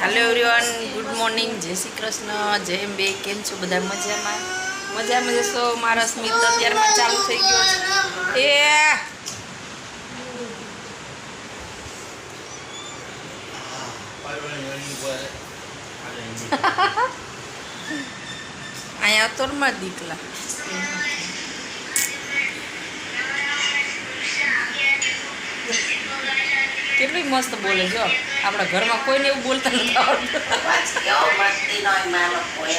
Hello everyone, good morning, जय श्री कृष्ण, जय अंबे। केम छो बधा? मजामां? मजामां जशो। मारा स्मित अत्यारमां चालू थई गयो छे। आया तोरमा दीकला કેટલી મસ્ત બોલે જો. આપણા ઘરમાં કોઈને એવું બોલતા નથી આવડતું.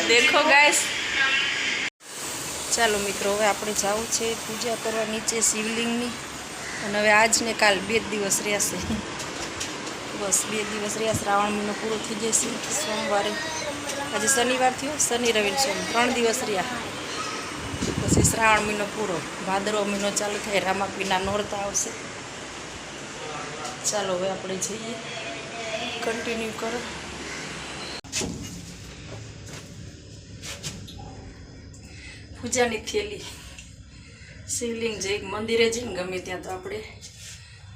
દેખો ગાઈસ. ચાલો મિત્રો, હવે આપણે જવું છે પૂજા કરવા નીચે શિવલિંગની. અને હવે આજ ને કાલ 2 દિવસ રહેશે. બસ 2 દિવસ રહ્યા. શ્રાવણ મહિનો પૂરો થઈ જશે સોમવારે. આજે શનિવાર થયો, શનિ રવિ સોમ 3 દિવસ રહ્યા. પછી શ્રાવણ મહિનો પૂરો, ભાદરવો મહિનો ચાલુ થાય, રામાપીરના નોરતા આવશે. ચાલો હવે આપણે જઈએ, કન્ટિન્યુ કરો. પૂજાની થેલી, શિવલિંગ જઈ મંદિરે જઈને ગમે ત્યાં તો આપણે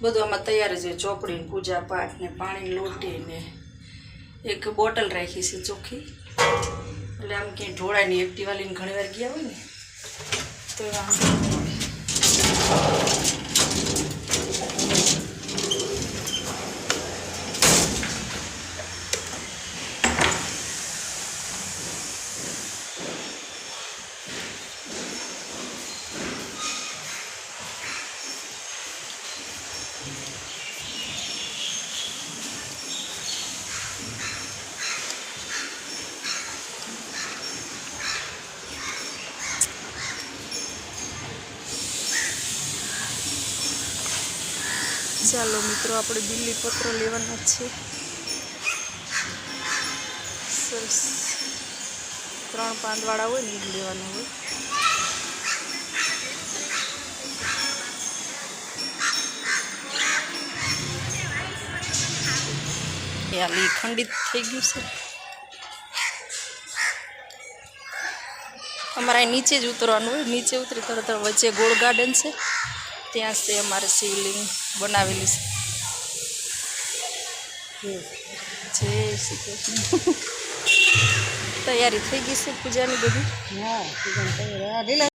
બધું આમાં તૈયાર જ હોય. ચોપડીને પૂજા પાઠ ને પાણી લોટી ને એક બોટલ રાખી છે ચોખ્ખી, એટલે આમ ક્યાંય ઢોળાયની. એક્ટિવા લઈને ઘણી વાર ગયા હોય ને તો ચાલો મિત્રો, આપણે દિલ્હી પત્ર લેવાના છે. સરસ 3 પાંદવાળા હોય ને એ લેવાના હોય. યાલી ખંડિત થઈ ગયું છે. અમારે અહીં નીચે જ ઉતરવાનું હોય. નીચે ઉતરી તરત વચ્ચે ગોળ ગાર્ડન છે, ત્યાં છે અમારે શિવલિંગ બનાવેલી છે. જય શ્રી કૃષ્ણ. તૈયારી થઈ ગઈ છે પૂજાની બધી? હા, પૂજાની તૈયારી.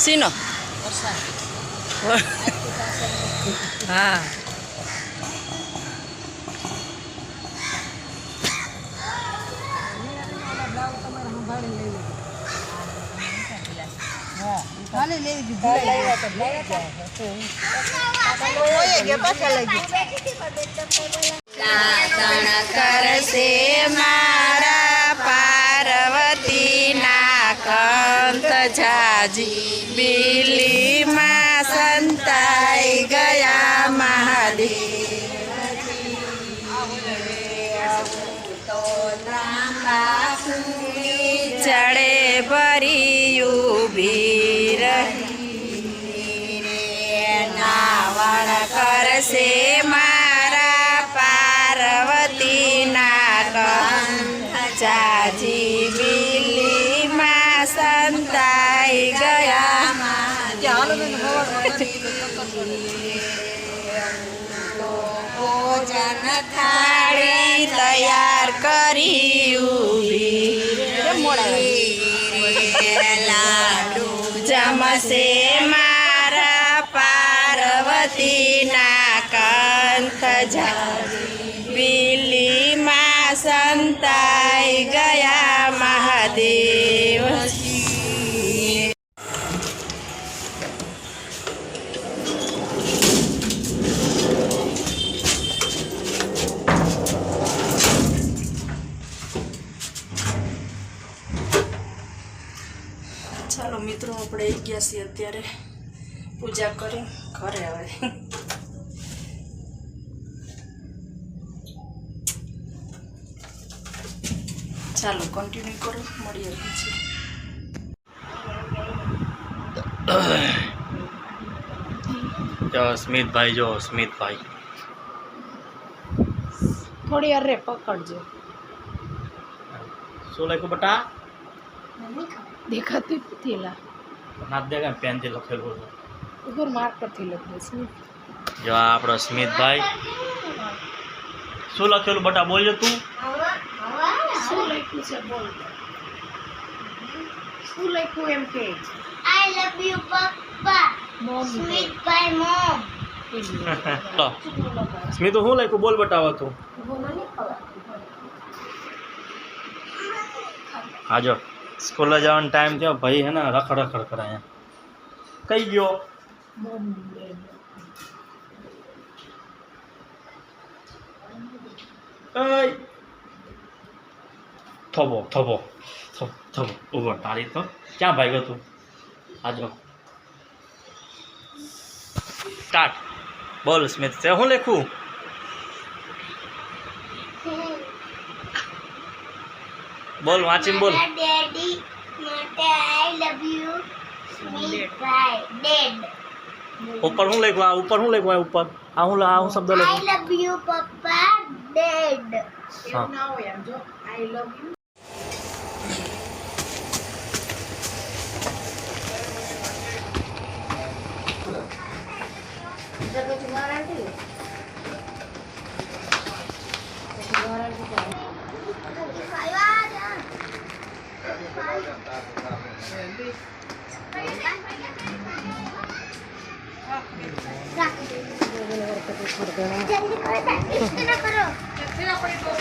सीनो हाँ करसे मारा पार्वती ना कंत झाजी बिली माँ संताई गया महादेव चढ़े भरी उभी नावण करसे मारा पार्वती ना चाची बिल्ली माँ संताई गया भोजन थाली तैयार करी लाडू जमसे मारा पार्वती ना कंठ झाजी बिल्ली माँ संताई गया महादेव. ચાલો મિત્રો, આપણે આવી ગયા છીએ અત્યારે. પૂજા કરી ઘરે આવે. ચાલો કન્ટિન્યુ કરો, મળીએ પછી. જો સ્મિતભાઈ, જો સ્મિતભાઈ થોડી વાર રે પકડજો. શું લખ્યું બટા? દેખાતું નથી એલા. નાખ દે કે પેનથી લખેલું છે. ઉપર માર્કરથી લખી સ્મિત. જો આ આપણો સ્મિતભાઈ. શું લખેલું બટા બોલજો તું. શું લખ્યું છે બોલ. શું લખ્યું એમ કે I love you, Papa. Mom. Sweet by mom. લો સ્મિતુ શું લખ્યું બોલ બટાવો તું. હા જો સ્કૂલે જવાનો ટાઈમ થયો ભાઈ હે ને રખડ રખડ કરે અહીંયા. કઈ ગયો? થોભો થોભો થોભો ઉભો તારી તો ક્યાં ભાગ્યો તું? આજો સ્ટાર્ટ. બોલ સ્મિત તે શું લખું? બોલ વાંચીને બોલ. Daddy, Mata, I love you. Sweet by Dad. ઉપર શું લખ્યું? આ ઉપર શું લખ્યું? આ ઉપર આ હું શબ્દ I લખ્યું? love you, Papa. Dad. એવું ના હોય આમ જો આઈ લવ યુ. जल्दी करो, कितना करो?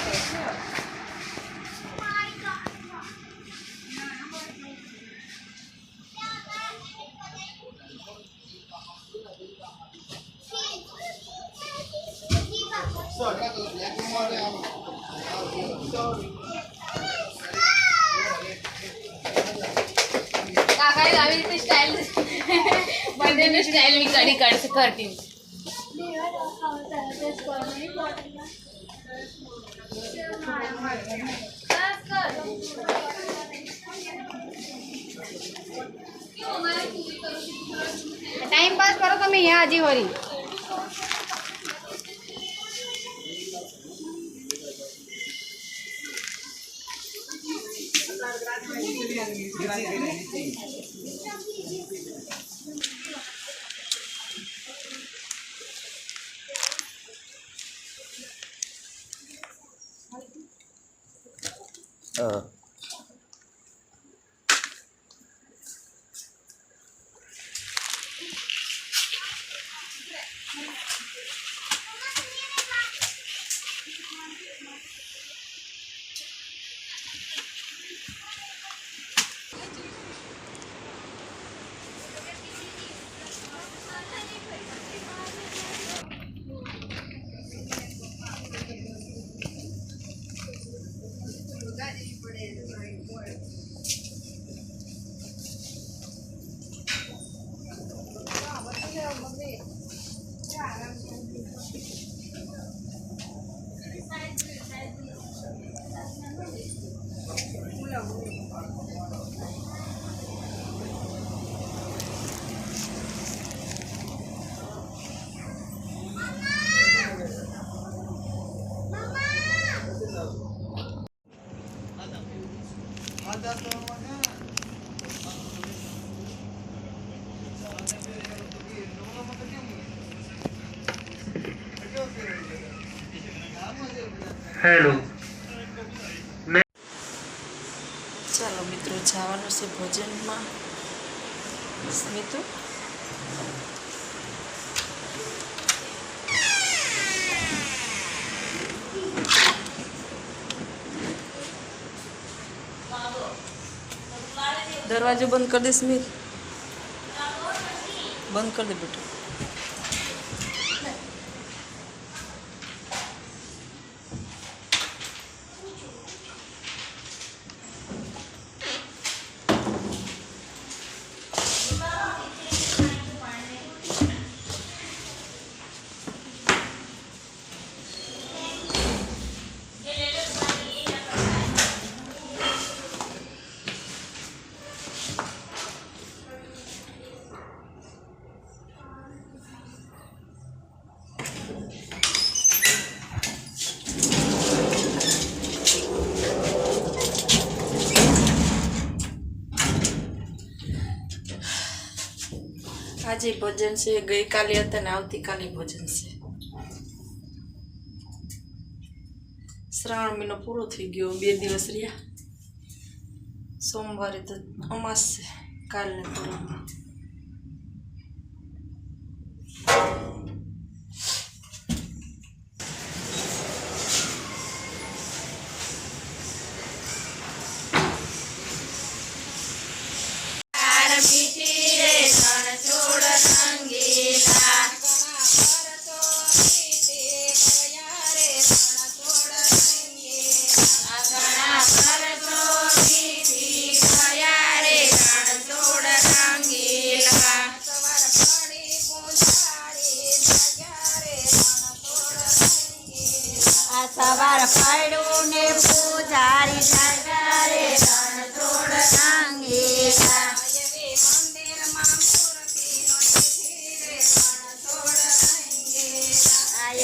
કાકાએ આવી રીતે સ્ટાઇલ બર્થડે સ્ટાઇલ ની કડી કરતી ટાઈમ પાસ કરો તમે અહીંયા હજી વળી હેલો. ચાલો મિત્રો જવાનું છે ભોજનમાં. સ્મિતુ દરવાજો બંધ કરી દે. સ્મિત બંધ કરી દે બેટા. આજે ભજન છે, ગઈકાલે હતા ને આવતીકાલે ભજન છે. શ્રાવણ મહિનો પૂરો થઈ ગયો, 2 દિવસ રહ્યા. સોમવારે તો અમાસ છે, કાલને પૂરો. સવાર પડ્યું ને પૂજારી સગારે રણ છોડ સંગીતા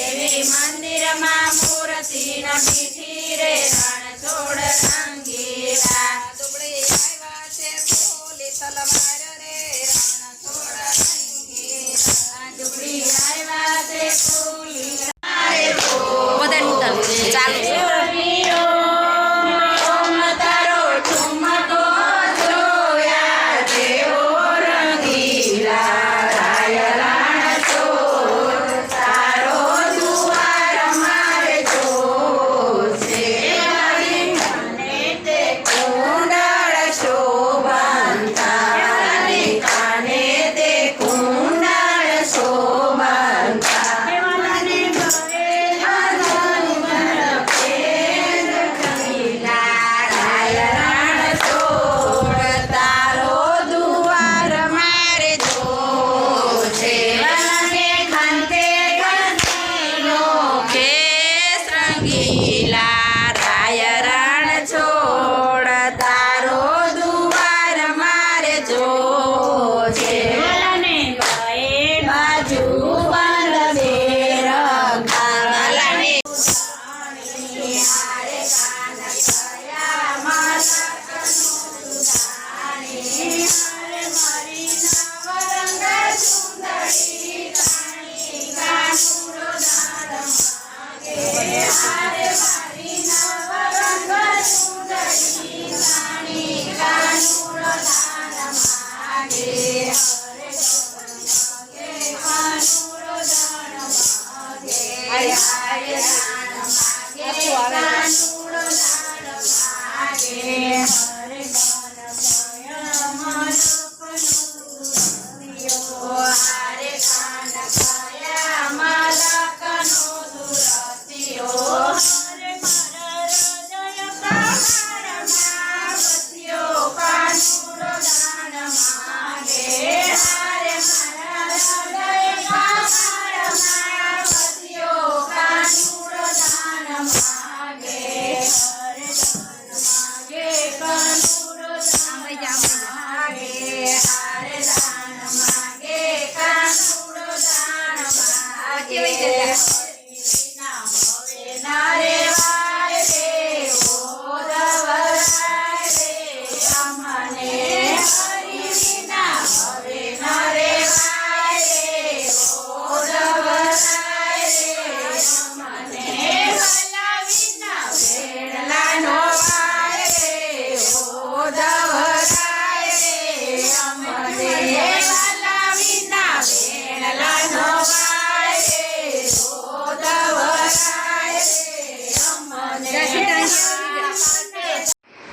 એવી મંદિરમાં મૂર્તિનો તિથિ રે રણ છોડ સંગીતા દુબળી આવ્યા છે પોલી તલવાર રે રણ છોડ સંગીતા દુબળી આવ્યા છે પોલી ચાલુ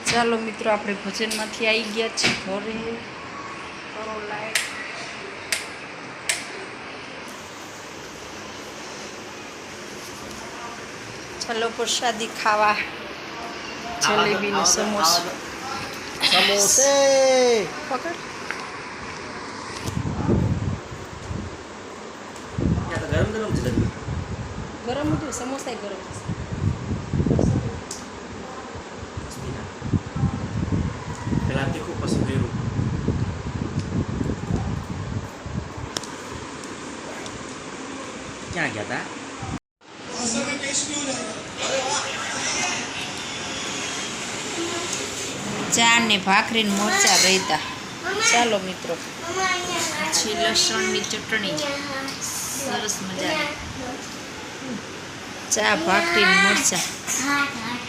ચાલો મિત્રો, આપણે ભજનમાંથી આવી ગયા છીએ ઘરે. કરો લાઈટ. ચાલો પ્રસાદી ખાવા. જલેબી ને સમોસા. સમોસે પકડ. ગરમ ગરમ જલેબી ગરમ હતું, સમોસા ગરમ છે. પેલા તીખું પસંદ કર્યું. ક્યાં ગયા હતા? ચા ને ભાખરી ને મોરચા રહેતા. ચાલો મિત્રો, મમ્મા અહીંયા પછી લસણની ચટણી સરસ મજાની, ચા ભાખરી ને મરચાં. હાથ હાથ